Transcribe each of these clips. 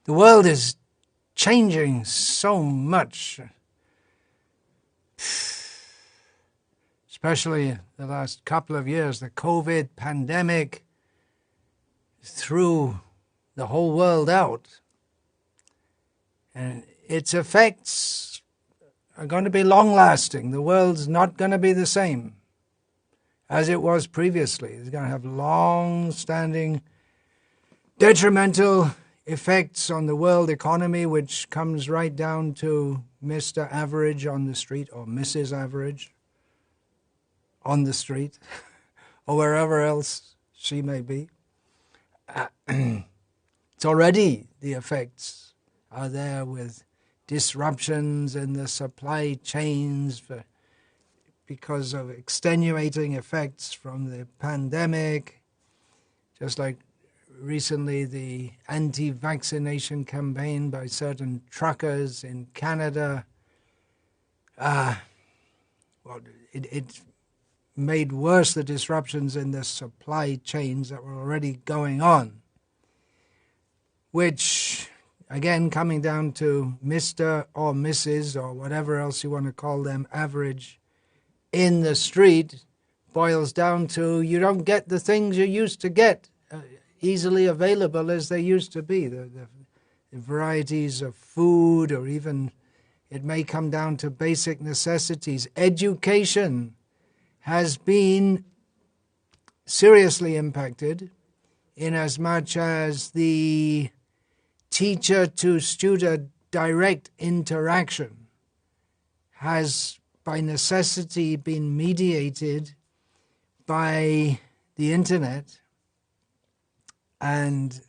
The world is changing so much, especially the last couple of years. The COVID pandemic threw the whole world out, and its effects are going to be long-lasting. The world's not going to be the same as it was previously. It's going to have long-standing detrimental effects on the world economy, which comes right down to Mr. Average on the street or Mrs. Average on the street or wherever else she may be. It's already, the effects are there with disruptions in the supply chains because of extenuating effects from the pandemic, just like recently the anti-vaccination campaign by certain truckers in Canada. It made worse the disruptions in the supply chains that were already going on, which, again, coming down to Mr. or Mrs. or whatever else you want to call them, average in the street, boils down to you don't get the things you used to get easily available as they used to be. The varieties of food, or even it may come down to basic necessities. Education has been seriously impacted in as much as the teacher-to-student direct interaction has by necessity been mediated by the internet, and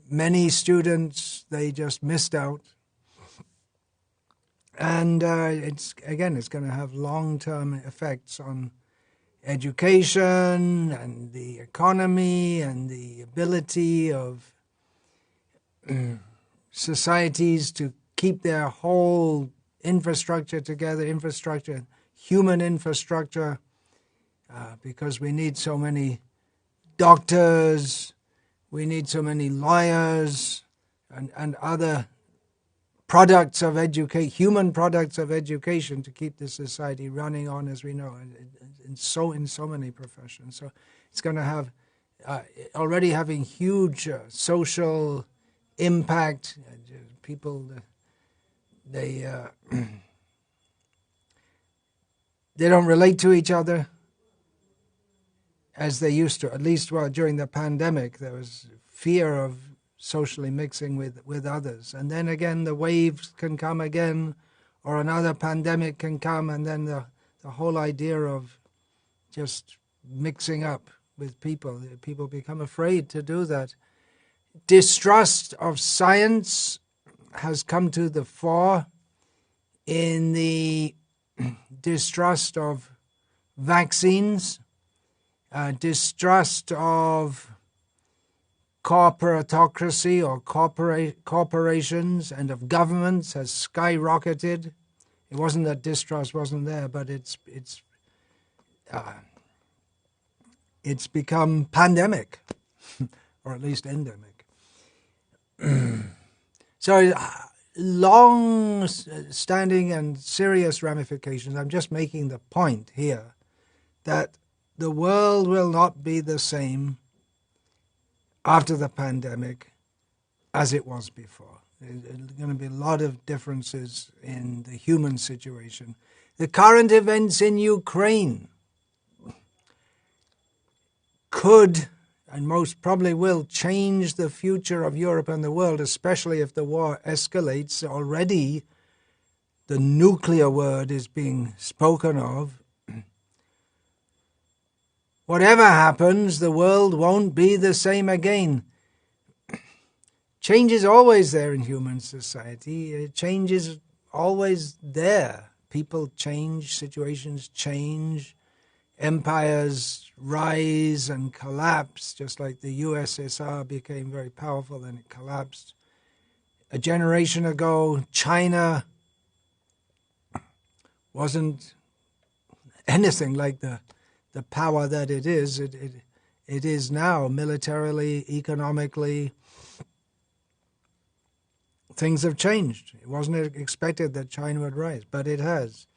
many students, they just missed out. And it's going to have long-term effects on education and the economy and the ability of societies to keep their whole infrastructure together, human infrastructure, because we need so many doctors, we need so many lawyers and other products of education, human products of education, to keep the society running on, as we know, in so many professions. So it's going to have already having huge social impact. People, they don't relate to each other as they used to. At least, well, during the pandemic, there was fear of socially mixing with others. And then again, the waves can come again, or another pandemic can come, and then the whole idea of just mixing up with people become afraid to do that. Distrust of science has come to the fore in the distrust of vaccines, distrust of corporatocracy or corporations and of governments has skyrocketed. It wasn't that distrust wasn't there, but it's become pandemic, or at least endemic. So long-standing and serious ramifications. I'm just making the point here that the world will not be the same after the pandemic as it was before. There's going to be a lot of differences in the human situation. The current events in Ukraine could, and most probably will, change the future of Europe and the world, especially if the war escalates. Already the nuclear word is being spoken of. Whatever happens, the world won't be the same again. Change is always there in human society. Change is always there. People change, situations change, empires rise and collapse, just like the USSR became very powerful and it collapsed. A generation ago, China wasn't anything like the power that it is. It is now, militarily, economically. things have changed. It wasn't expected that China would rise, but it has.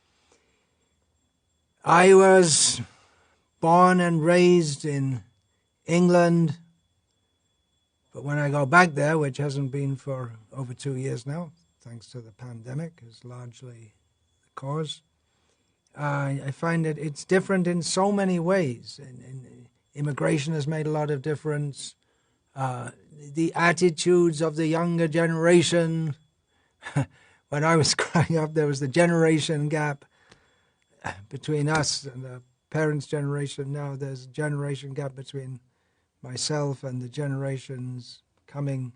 I was born and raised in England, but when I go back there, which hasn't been for over 2 years now, thanks to the pandemic, is largely the cause, I find that it's different in so many ways. Immigration has made a lot of difference. The attitudes of the younger generation. When I was growing up, there was the generation gap between us and the parents' generation. Now there's a generation gap between myself and the generations coming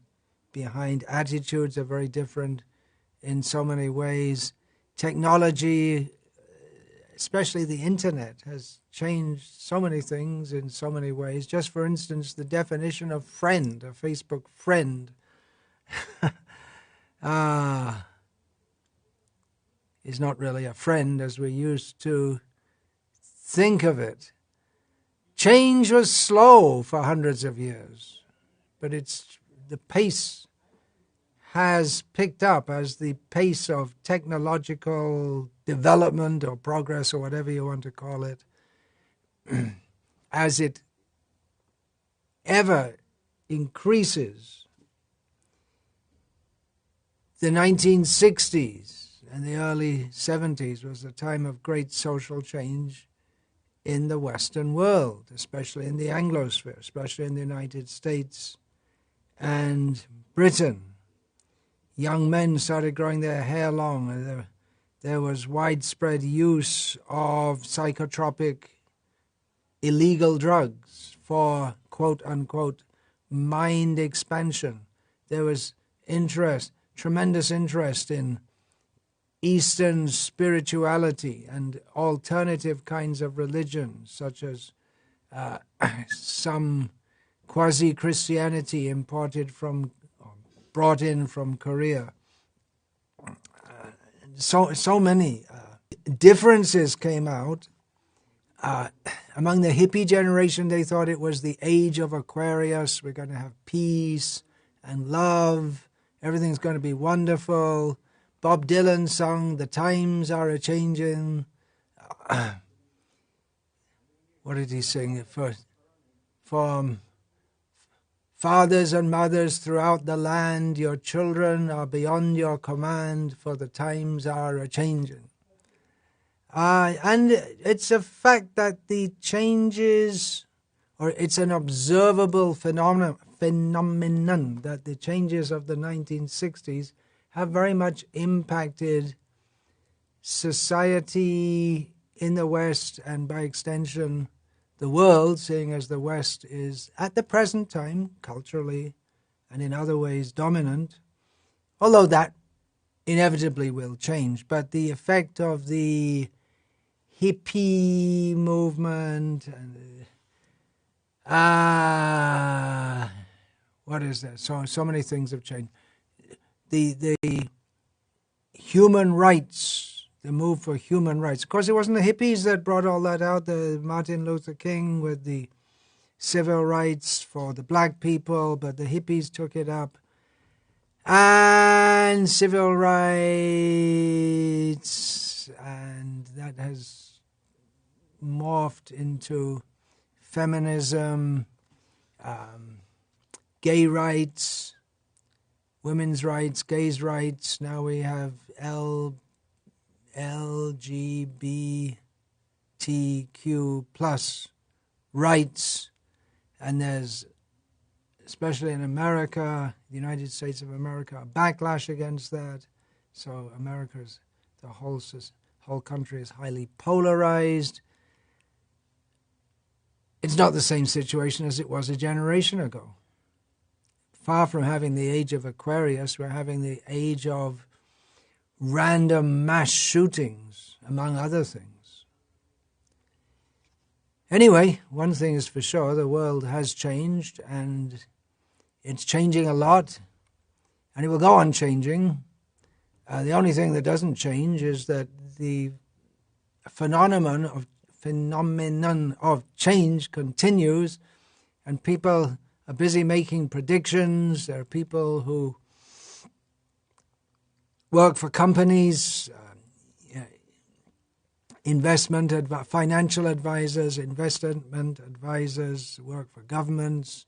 behind. Attitudes are very different in so many ways. Technology, especially the internet, has changed so many things in so many ways. Just for instance, the definition of friend, a Facebook friend, is not really a friend as we used to think of it. Change was slow for hundreds of years, but the pace has picked up as the pace of technological development or progress or whatever you want to call it, as it ever increases. The 1960s and the early 70s was a time of great social change in the Western world, especially in the Anglosphere, especially in the United States and Britain. Young men started growing their hair long, and there was widespread use of psychotropic illegal drugs for quote-unquote mind expansion. There was tremendous interest in Eastern spirituality and alternative kinds of religion, such as some quasi-Christianity brought in from Korea. So many differences came out. Among the hippie generation, they thought it was the age of Aquarius. We're going to have peace and love. Everything's going to be wonderful. Bob Dylan sung, "The times are a-changin'." What did he sing? For fathers and mothers throughout the land, your children are beyond your command, for the times are a-changin'. And it's a fact that the changes, or it's an observable phenomenon that the changes of the 1960s have very much impacted society in the West and by extension the world, seeing as the West is at the present time culturally and in other ways dominant, although that inevitably will change. But the effect of the hippie movement and what is that? So many things have changed. The human rights, the move for human rights. Of course, it wasn't the hippies that brought all that out. The Martin Luther King with the civil rights for the black people, but the hippies took it up. And civil rights, and that has morphed into feminism, gay rights, women's rights, gays' rights. Now we have LGBTQ plus rights, and there's, especially in America, the United States of America, a backlash against that. So the whole country is highly polarized. It's not the same situation as it was a generation ago. Far from having the age of Aquarius, we're having the age of random mass shootings, among other things. Anyway, one thing is for sure, the world has changed, and it's changing a lot, and it will go on changing. The only thing that doesn't change is that the phenomenon of change continues, and people are busy making predictions. There are people who work for companies, financial advisors, investment advisors, work for governments,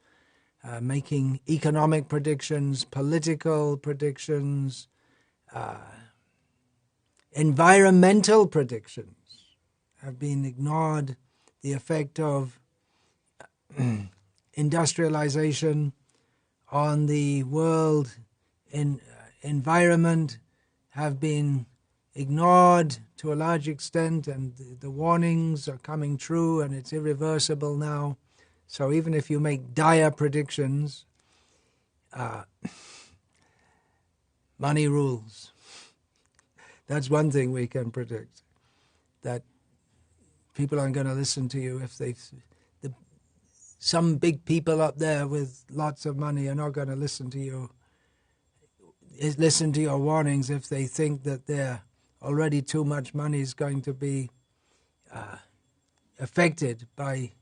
making economic predictions, political predictions, environmental predictions have been ignored. The effect of industrialization on the world environment have been ignored to a large extent, and the warnings are coming true, and it's irreversible now. So even if you make dire predictions, money rules. That's one thing we can predict, that people aren't going to listen to you if some big people up there with lots of money are not going to listen to you, listen to your warnings if they think that they're already too much money is going to be affected by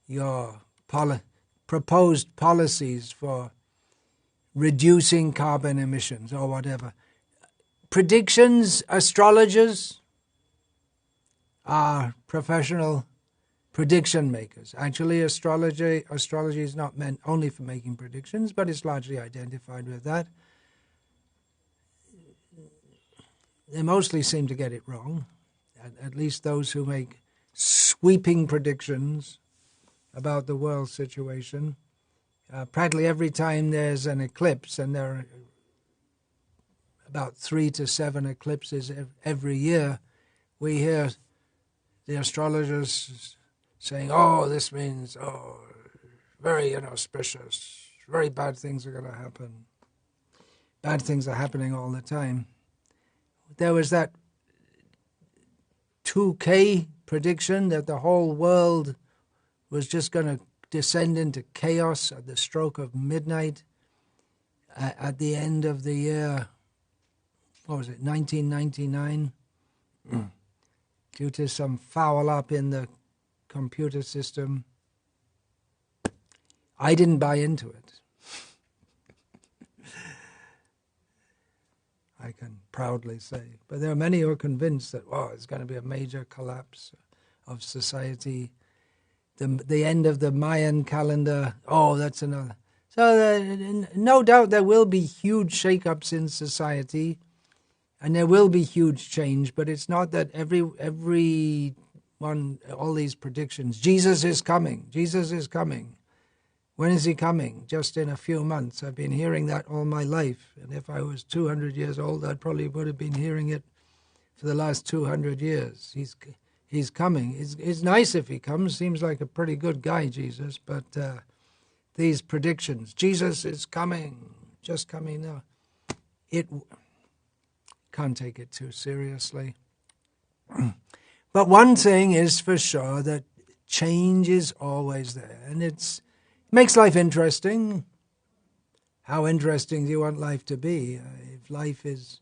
your proposed policies for reducing carbon emissions or whatever. Predictions, astrologers are professional prediction makers. Actually, astrology is not meant only for making predictions, but it's largely identified with that. They mostly seem to get it wrong, at least those who make sweeping predictions about the world situation. Practically every time there's an eclipse, and there are about 3 to 7 eclipses every year, we hear the astrologers saying, "Oh, this means, very inauspicious, very bad things are going to happen." Bad things are happening all the time. There was that 2K prediction that the whole world was just going to descend into chaos at the stroke of midnight at the end of the year, 1999, due to some foul up in the computer system. I didn't buy into it. I can proudly say. But there are many who are convinced that, it's going to be a major collapse of society. The end of the Mayan calendar, that's another. So no doubt there will be huge shake-ups in society, and there will be huge change, but it's not that all these predictions, Jesus is coming, Jesus is coming. When is he coming? Just in a few months. I've been hearing that all my life. And if I was 200 years old, I probably would have been hearing it for the last 200 years. He's coming. It's nice if he comes. Seems like a pretty good guy, Jesus. But these predictions, Jesus is coming, just coming now. It can't take it too seriously. But one thing is for sure, that change is always there. And it makes life interesting. How interesting do you want life to be? If life is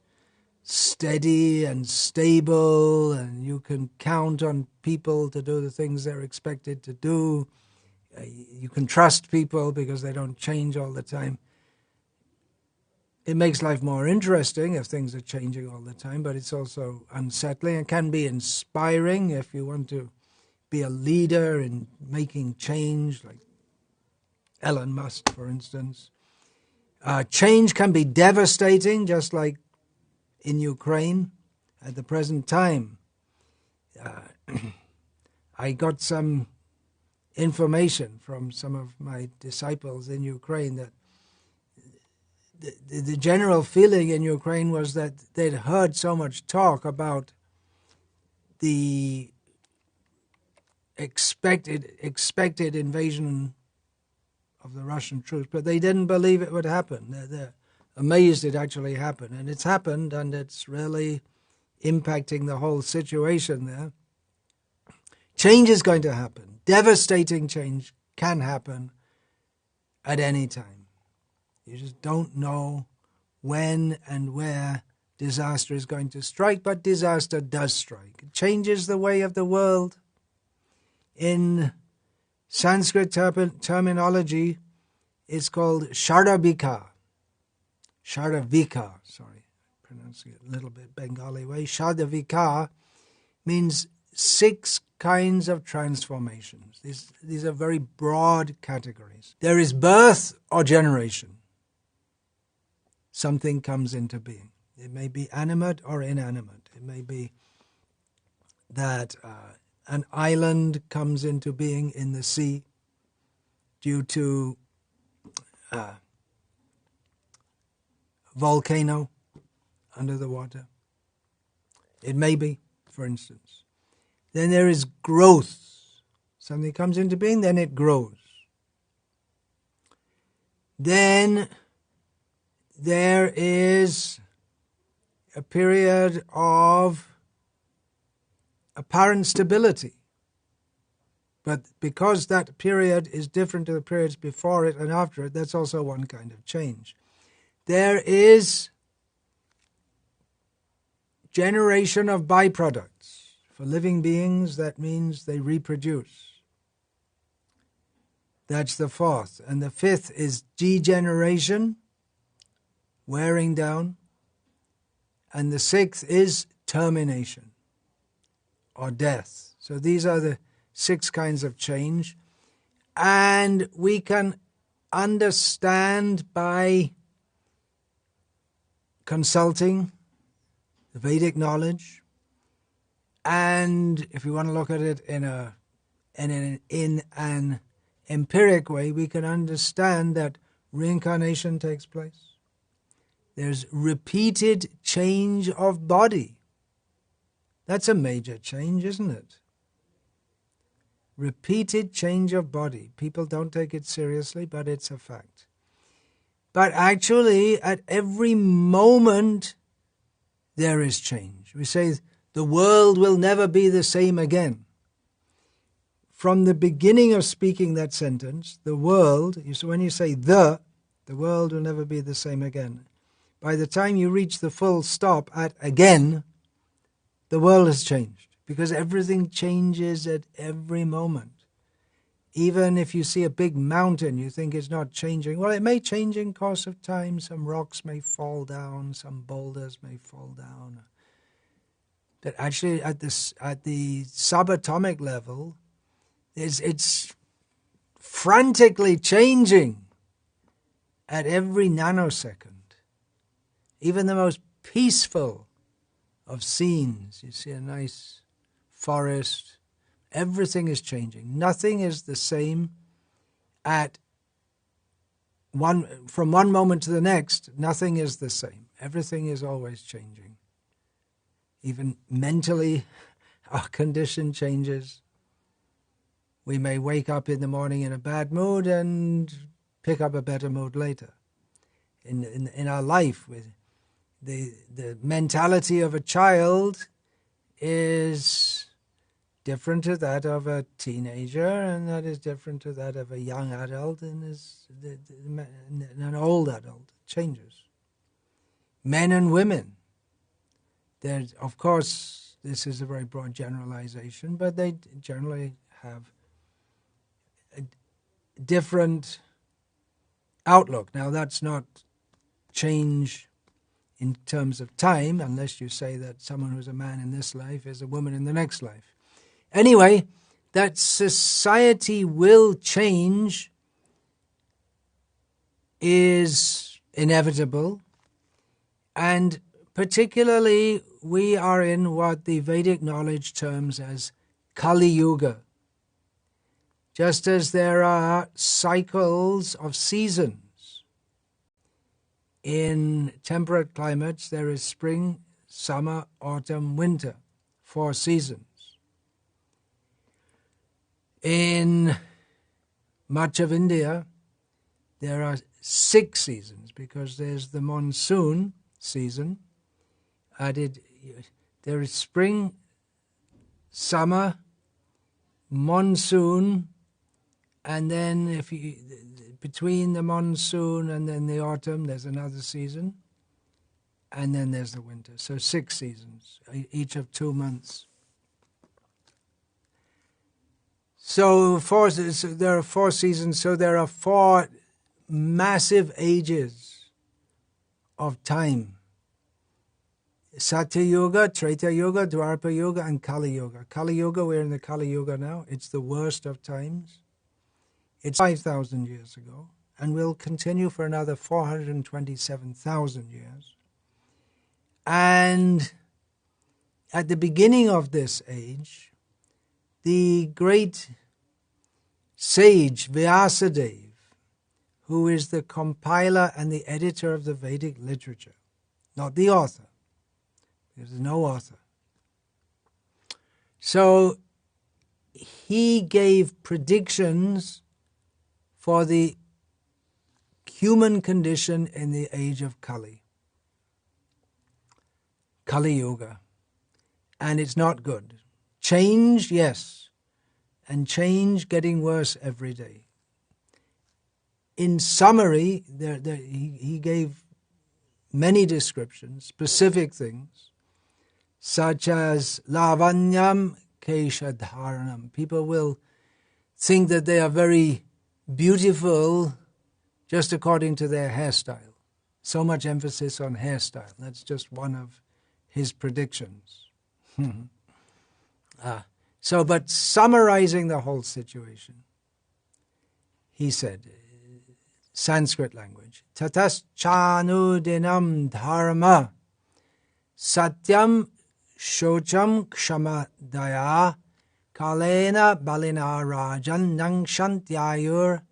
steady and stable and you can count on people to do the things they're expected to do, you can trust people because they don't change all the time. It makes life more interesting if things are changing all the time, but it's also unsettling. It can be inspiring if you want to be a leader in making change, like Elon Musk, for instance. Change can be devastating, just like in Ukraine at the present time. I got some information from some of my disciples in Ukraine that the general feeling in Ukraine was that they'd heard so much talk about the expected invasion of the Russian troops, but they didn't believe it would happen. They're amazed it actually happened, and it's happened, and it's really impacting the whole situation there. Change is going to happen. Devastating change can happen at any time. You just don't know when and where disaster is going to strike, but disaster does strike. It changes the way of the world. In Sanskrit terminology, it's called Shardavika. pronouncing it a little bit Bengali way. Shadavika means 6 kinds of transformations. These are very broad categories. There is birth or generation. Something comes into being. It may be animate or inanimate. It may be that an island comes into being in the sea due to a volcano under the water. It may be, for instance. Then there is growth. Something comes into being, then it grows. Then there is a period of apparent stability. But because that period is different to the periods before it and after it, that's also one kind of change. There is generation of byproducts. For living beings, that means they reproduce. That's the 4th. And the 5th is degeneration, wearing down. And the 6th is termination, or death. So these are the 6 kinds of change. And we can understand by consulting the Vedic knowledge, and if we want to look at it in an empiric way, we can understand that reincarnation takes place. There's repeated change of body. That's a major change, isn't it? Repeated change of body. People don't take it seriously, but it's a fact. But actually, at every moment, there is change. We say, the world will never be the same again. From the beginning of speaking that sentence, the world, when you say the world will never be the same again. By the time you reach the full stop at again, the world has changed. Because everything changes at every moment. Even if you see a big mountain, you think it's not changing. Well, it may change in course of time. Some rocks may fall down, some boulders may fall down. But actually, at the subatomic level, it's frantically changing at every nanosecond. Even the most peaceful of scenes, you see a nice forest, everything is changing. Nothing is the same from one moment to the next. Nothing is the same. Everything is always changing. Even mentally, our condition changes. We may wake up in the morning in a bad mood and pick up a better mood later. In our life, with the mentality of a child is different to that of a teenager, and that is different to that of a young adult and an old adult. It changes. Men and women. Of course, this is a very broad generalization, but they generally have a different outlook. Now, that's not change in terms of time, unless you say that someone who's a man in this life is a woman in the next life. Anyway, that society will change is inevitable, and particularly we are in what the Vedic knowledge terms as Kali Yuga. Just as there are cycles of seasons. In temperate climates, there is spring, summer, autumn, winter, 4 seasons. In much of India, there are 6 seasons, because there's the monsoon season. There is spring, summer, monsoon, and then between the monsoon and then the autumn, there's another season, and then there's the winter. So 6 seasons, each of 2 months. So there are 4 seasons, so there are 4 massive ages of time Satya Yuga, Treta Yuga, Dwapara Yuga, and Kali Yuga. Kali Yuga, we're in the Kali Yuga now. It's the worst of times. It's 5,000 years ago, and will continue for another 427,000 years. And at the beginning of this age, the great sage Vyasadeva, who is the compiler and the editor of the Vedic literature, not the author, there's no author. So he gave predictions for the human condition in the age of Kali Yuga. And it's not good. Change, yes, and change getting worse every day. In summary, he gave many descriptions, specific things, such as lavanyam keshadharanam. People will think that they are very beautiful just according to their hairstyle. So much emphasis on hairstyle. That's just one of his predictions. But summarizing the whole situation, he said, Sanskrit language, Tataschanudinam dharma satyam shocham kshamadaya kalena balina rajan nangshantyayur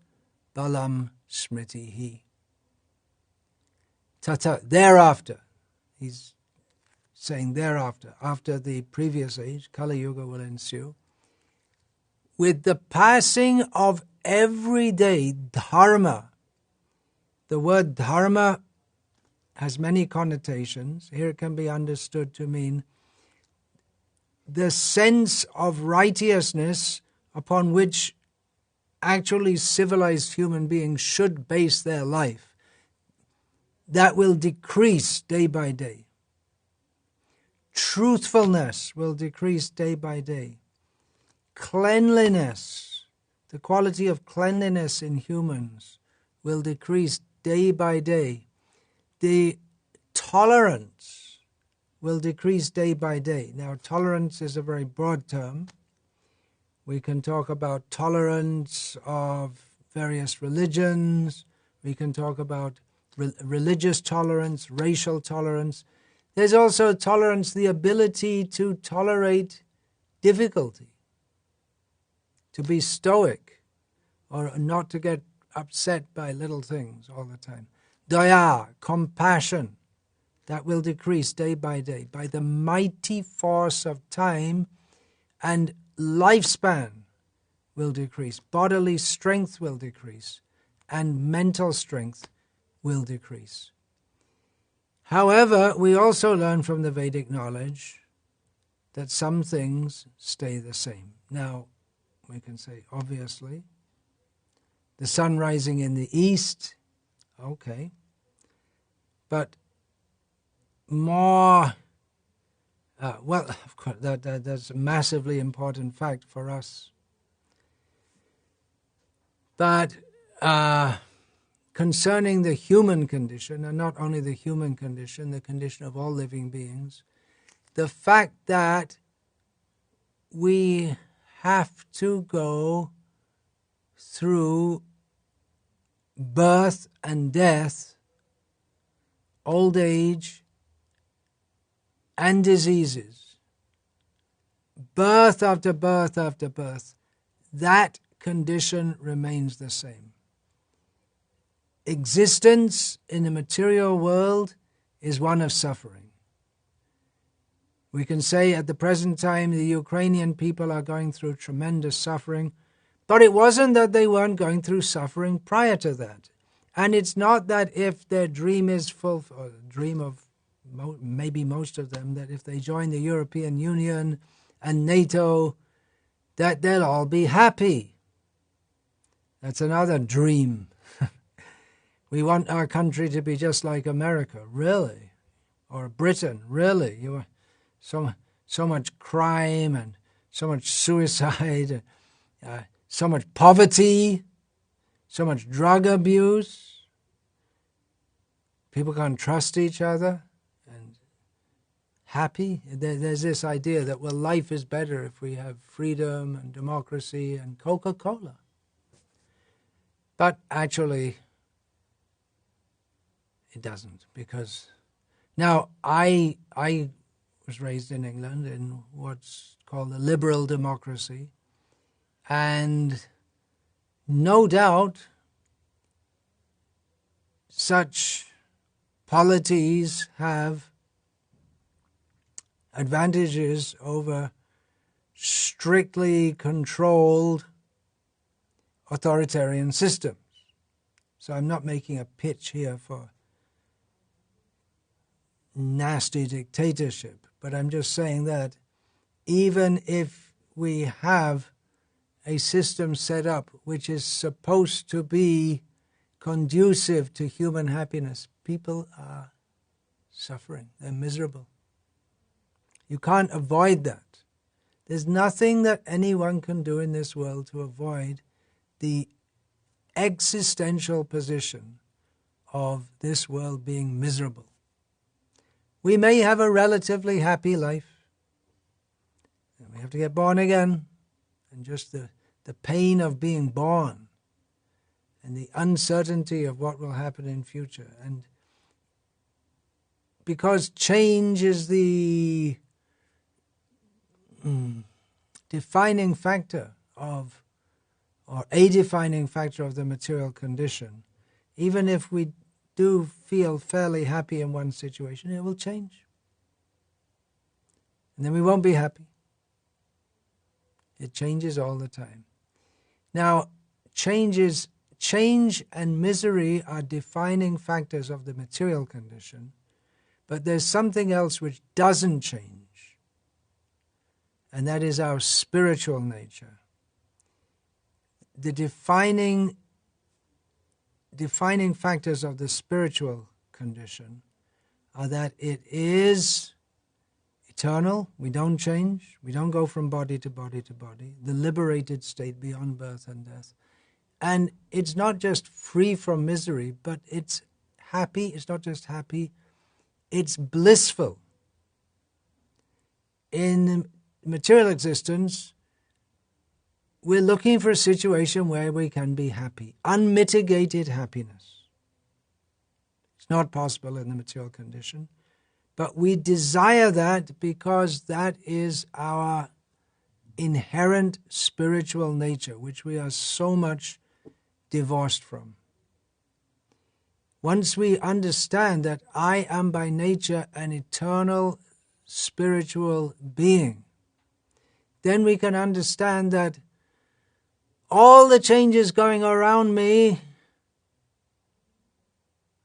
balam smritihi. Thereafter, he's saying thereafter, after the previous age, Kali Yuga will ensue, with the passing of everyday dharma. The word dharma has many connotations. Here it can be understood to mean the sense of righteousness upon which actually civilized human beings should base their life. That will decrease day by day. Truthfulness will decrease day by day. Cleanliness, the quality of cleanliness in humans, will decrease day by day. The tolerance will decrease day by day. Now, tolerance is a very broad term. We can talk about tolerance of various religions. We can talk about religious tolerance, racial tolerance. There's also tolerance, the ability to tolerate difficulty, to be stoic, or not to get upset by little things all the time. Daya, compassion, that will decrease day by day by the mighty force of time, and lifespan will decrease. Bodily strength will decrease, and mental strength will decrease. However, we also learn from the Vedic knowledge that some things stay the same. Now, we can say, obviously, the sun rising in the east, okay, but more, well, of course, that's a massively important fact for us. But concerning the human condition, and not only the human condition, the condition of all living beings, the fact that we have to go through birth and death, old age and diseases, birth after birth after birth, that condition remains the same. Existence in the material world is one of suffering. We can say at the present time the Ukrainian people are going through tremendous suffering, but it wasn't that they weren't going through suffering prior to that. And it's not that if their dream is full, or the dream of maybe most of them, that if they join the European Union and NATO, that they'll all be happy. That's another dream. We want our country to be just like America, really? Or Britain, really? So much crime and so much suicide, so much poverty, so much drug abuse. People can't trust each other. And happy. There's this idea that, well, life is better if we have freedom and democracy and Coca-Cola. But actually, it doesn't, because now I was raised in England in what's called a liberal democracy, and no doubt such polities have advantages over strictly controlled authoritarian systems. So I'm not making a pitch here for nasty dictatorship, but I'm just saying that even if we have a system set up which is supposed to be conducive to human happiness, people are suffering, they're miserable. You can't avoid that. There's nothing that anyone can do in this world to avoid the existential position of this world being miserable. We may have a relatively happy life, and we have to get born again, and just the pain of being born and the uncertainty of what will happen in future. And because change is the defining factor of, or a defining factor of the material condition, even if we do feel fairly happy in one situation, it will change. And then we won't be happy. It changes all the time. Now, change and misery are defining factors of the material condition, but there's something else which doesn't change, and that is our spiritual nature. The defining factors of the spiritual condition are that it is eternal, we don't change, we don't go from body to body to body, the liberated state beyond birth and death. And it's not just free from misery, but it's happy, it's not just happy, it's blissful. In material existence, we're looking for a situation where we can be happy, unmitigated happiness. It's not possible in the material condition, but we desire that because that is our inherent spiritual nature, which we are so much divorced from. Once we understand that I am by nature an eternal spiritual being, then we can understand that all the changes going around me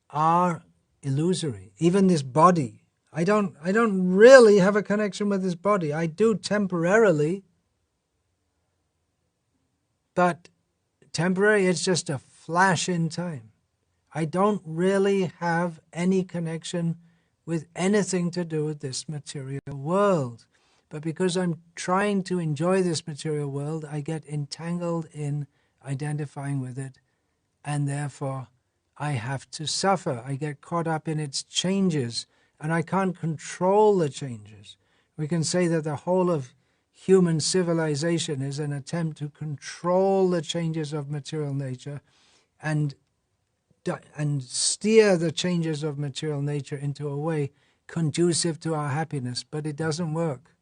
are illusory. Even this body, I don't really have a connection with this body. I do temporarily, but temporary, it's just a flash in time. I don't really have any connection with anything to do with this material world. But because I'm trying to enjoy this material world, I get entangled in identifying with it, and therefore I have to suffer. I get caught up in its changes, and I can't control the changes. We can say that the whole of human civilization is an attempt to control the changes of material nature and steer the changes of material nature into a way conducive to our happiness, but it doesn't work.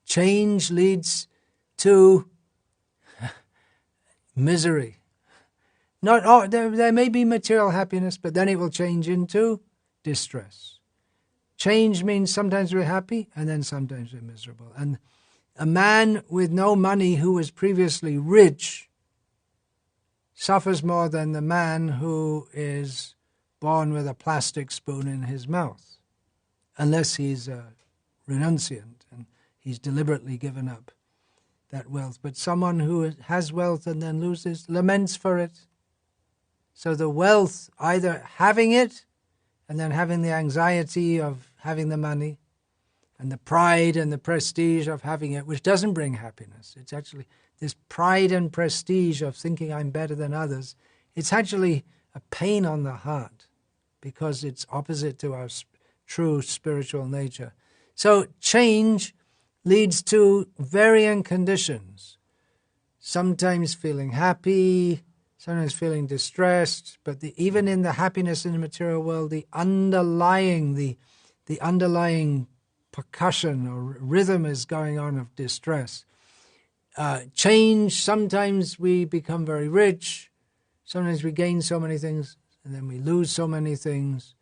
Change leads to misery. There may be material happiness, but then it will change into distress. Change means sometimes we're happy, and then sometimes we're miserable. And a man with no money who was previously rich suffers more than the man who is born with a plastic spoon in his mouth, unless he's a renunciant and he's deliberately given up that wealth. But someone who has wealth and then loses laments for it. So the wealth, either having it and then having the anxiety of having the money, and the pride and the prestige of having it, which doesn't bring happiness. It's actually this pride and prestige of thinking I'm better than others. It's actually a pain on the heart because it's opposite to our true spiritual nature. So change leads to varying conditions. Sometimes feeling happy, sometimes feeling distressed, but even in the happiness in the material world, the underlying percussion or rhythm is going on of distress. Change, sometimes we become very rich, sometimes we gain so many things, and then we lose so many things.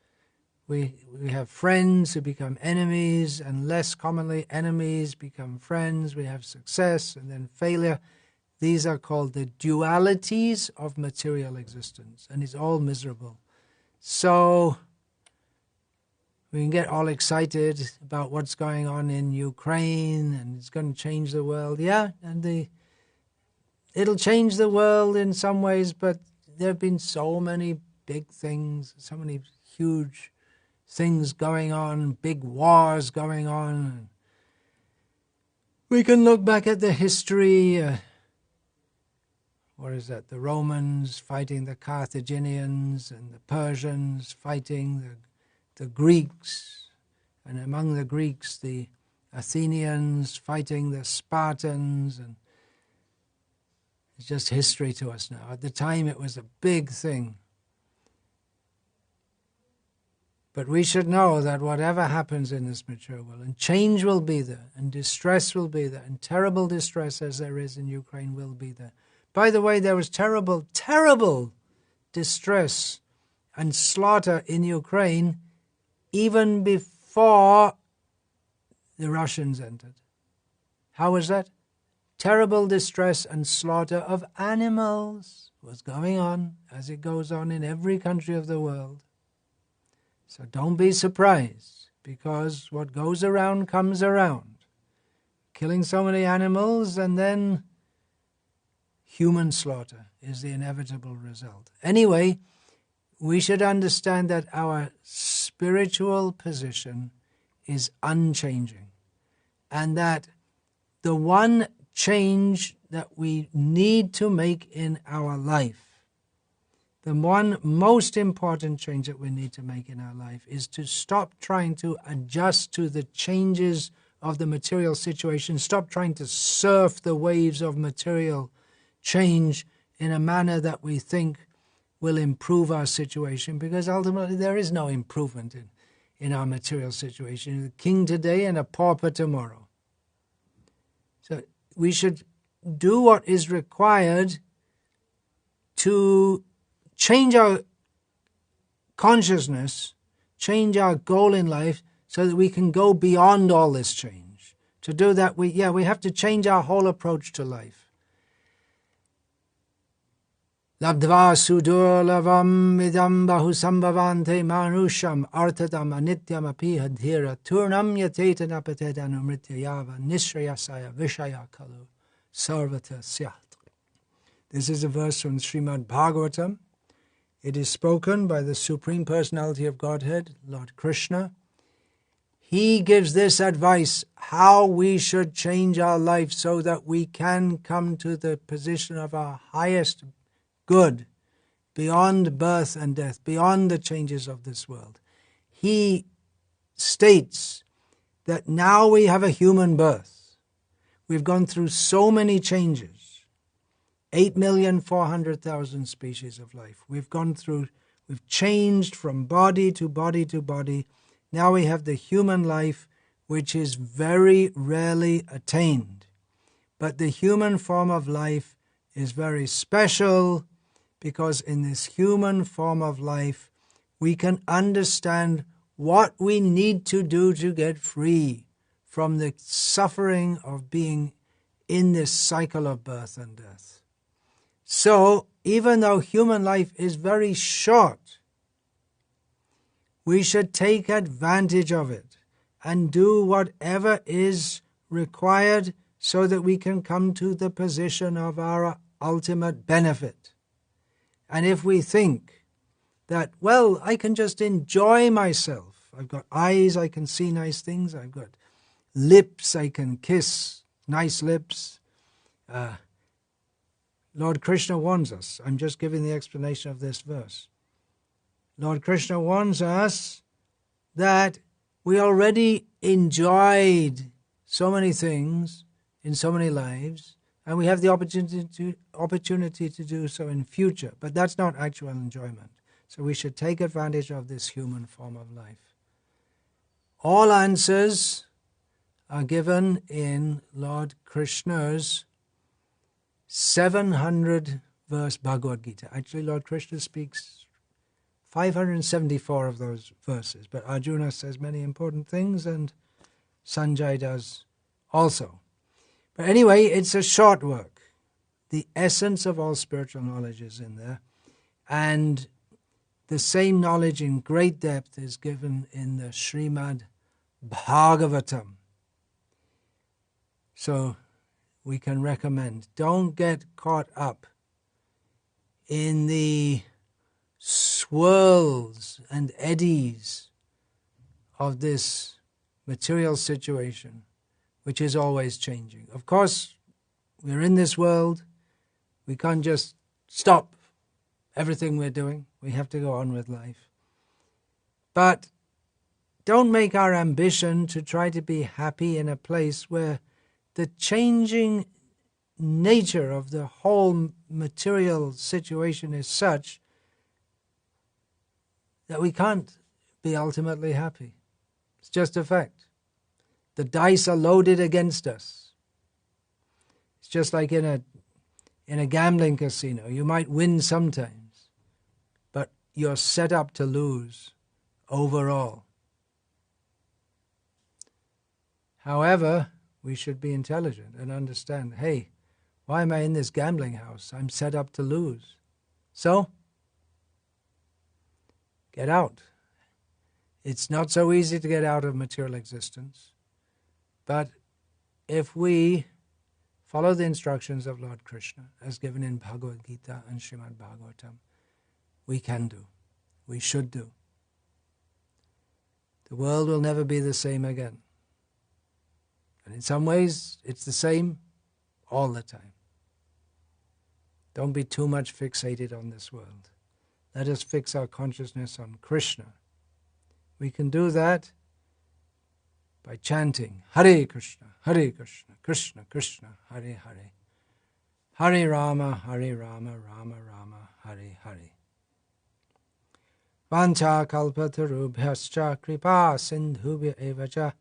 We have friends who become enemies, and less commonly enemies become friends. We have success and then failure. These are called the dualities of material existence, and it's all miserable. So we can get all excited about what's going on in Ukraine, and it's going to change the world. Yeah, and it'll change the world in some ways, but there have been so many big things, so many huge things going on, big wars going on. We can look back at the history. What is that? The Romans fighting the Carthaginians, and the Persians fighting the Greeks, and among the Greeks, the Athenians fighting the Spartans, and it's just history to us now. At the time, it was a big thing. But we should know that whatever happens in this material world, and change will be there, and distress will be there, and terrible distress as there is in Ukraine will be there. By the way, there was terrible, terrible distress and slaughter in Ukraine even before the Russians entered. How was that? Terrible distress and slaughter of animals was going on, as it goes on in every country of the world. So don't be surprised, because what goes around comes around. Killing so many animals, and then human slaughter is the inevitable result. Anyway, we should understand that our spiritual position is unchanging, and that the one change that we need to make in our life, the one most important change that we need to make in our life, is to stop trying to adjust to the changes of the material situation, stop trying to surf the waves of material change in a manner that we think will improve our situation, because ultimately there is no improvement in our material situation. A king today and a pauper tomorrow. So we should do what is required to change our consciousness, change our goal in life, so that we can go beyond all this change. To do that, we have to change our whole approach to life. Labdva sudurlavam idam bahusambhavante manusham artadam anityam api hadhira turnam yatetana patedanu mrityayava nishrayasaya vishaya kalu sarvata syat. This is a verse from Srimad Bhagavatam. It is spoken by the Supreme Personality of Godhead, Lord Krishna. He gives this advice, how we should change our life so that we can come to the position of our highest good, beyond birth and death, beyond the changes of this world. He states that now we have a human birth. We've gone through so many changes. 8,400,000 species of life. We've changed from body to body to body. Now we have the human life, which is very rarely attained. But the human form of life is very special, because in this human form of life, we can understand what we need to do to get free from the suffering of being in this cycle of birth and death. So, even though human life is very short, we should take advantage of it and do whatever is required so that we can come to the position of our ultimate benefit. And if we think that, well, I can just enjoy myself. I've got eyes, I can see nice things. I've got lips, I can kiss nice lips. Lord Krishna warns us. I'm just giving the explanation of this verse. Lord Krishna warns us that We already enjoyed so many things in so many lives, and we have the opportunity to do so in future. But that's not actual enjoyment. So we should take advantage of this human form of life. All answers are given in Lord Krishna's 700-verse Bhagavad Gita. Actually, Lord Krishna speaks 574 of those verses, but Arjuna says many important things, and Sanjay does also. But anyway, it's a short work. The essence of all spiritual knowledge is in there, and the same knowledge in great depth is given in the Srimad Bhagavatam. So we can recommend, don't get caught up in the swirls and eddies of this material situation, which is always changing. Of course, we're in this world. We can't just stop everything we're doing. We have to go on with life. But don't make our ambition to try to be happy in a place where the changing nature of the whole material situation is such that we can't be ultimately happy. It's just a fact. The dice are loaded against us. It's just like in a gambling casino. You might win sometimes, but you're set up to lose overall. However, we should be intelligent and understand, hey, why am I in this gambling house? I'm set up to lose. So, get out. It's not so easy to get out of material existence, but if we follow the instructions of Lord Krishna, as given in Bhagavad Gita and Srimad Bhagavatam, we can do. We should do. The world will never be the same again. And in some ways, it's the same all the time. Don't be too much fixated on this world. Let us fix our consciousness on Krishna. We can do that by chanting Hare Krishna, Krishna Krishna, Hare Hare. Hare Rama, Hare Rama, Rama Rama, Hare Hare. Vancha kalpatarubhyascha kripa sindhubhya evacha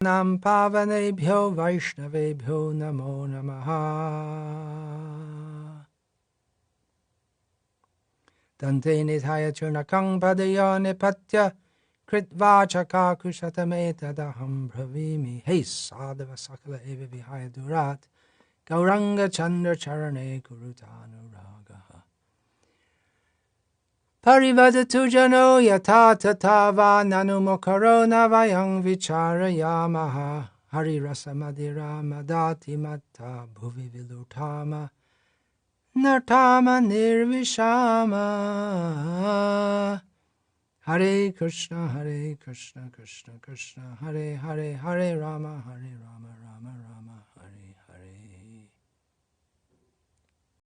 nam pavanebhyo vaishnavebhyo namo namaha. Dante nithaya churnakang padaya nipatya kritvacha kakushatameta bravimi. Hey sadhava sakala eva vihaya durat gauranga chandra charane kurutanuragaha. Parivadatu jano yata tatava nanumokaro navayang vicharayamaha. Hari rasa madira madati matta bhuvi vilutama nartama nirvishama. Hare Krishna, Krishna Krishna, Hare Hare, Hare Rama, Rama Rama, Hare